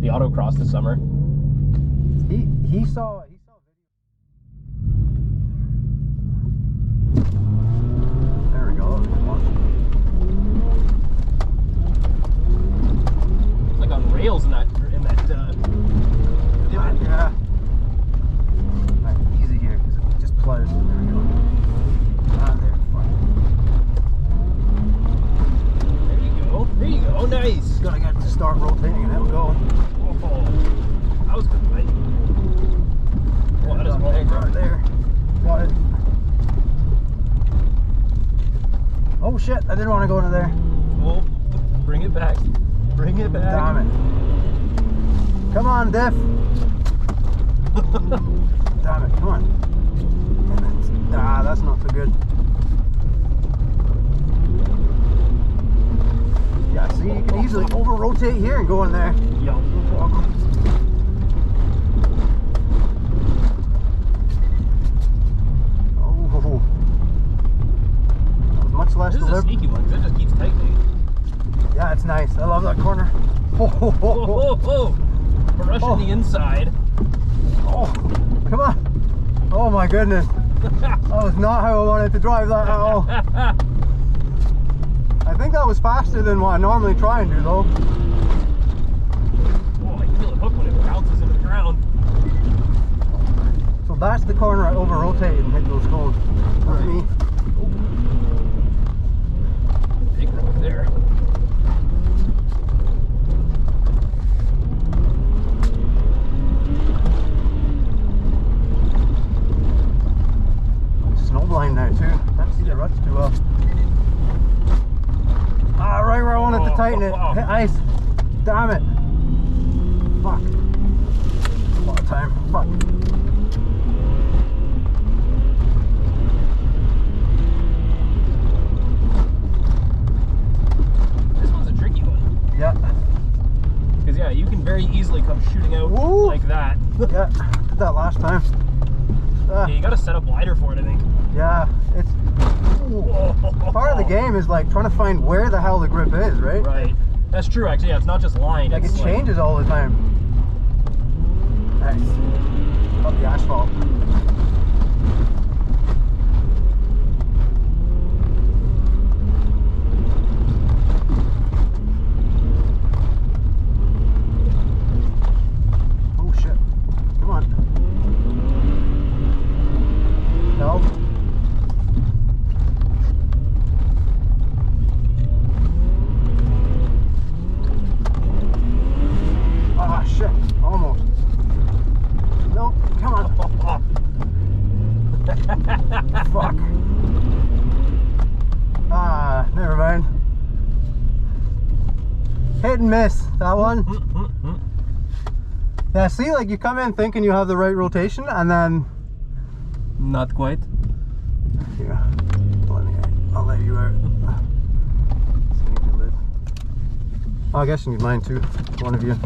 the autocross this summer. He saw video. There we go. It's like on rails in that yeah. Right, easy here because it just plows. There we go. Ah, there. There you go. Nice. Just gotta get to start rotating and it'll go. Oh, that was good, right? Oh, that is right there. Got it. Oh shit! I didn't want to go into there. Oh, bring it back. Bring it back. Damn it! Come on, Diff. Damn it! Come on. Ah, that's not so good. Yeah, see, you can easily over-rotate here and go in there. Yeah. No problem. Oh. That was much less deliberate. This is a sneaky one, because it just keeps tightening. Yeah, it's nice. I love that corner. We're rushing the inside. Oh, come on. Oh my goodness. That was not how I wanted to drive that at all. I think that was faster than what I normally try and do though. Oh, I feel the hook when it bounces into the ground. So that's the corner I over-rotated and hit those cones. Not me. Big rock there. Snowblind now too. Can't see the ruts too well. Ah, right where I wanted to tighten it. Hit ice. Damn it. Fuck. A lot of time. Fuck. This one's a tricky one. Yeah. Because yeah, you can very easily come shooting out like that. Yeah, did that last time. Yeah, you gotta set up wider for it, I think. Yeah, it's part of the game is like trying to find where the hell the grip is, right? Right. That's true, actually. Yeah, it's not just line. Like it changes all the time. Nice. Love the asphalt. Oh shit. Come on. Help. Ah, shit. Almost. Nope. Come on. Fuck. Ah, never mind. Hit and miss. That one. Yeah, see, like you come in thinking you have the right rotation and then... Not quite. Here. I'll let you out. So you can live. Oh, I guess you need mine too. One of you.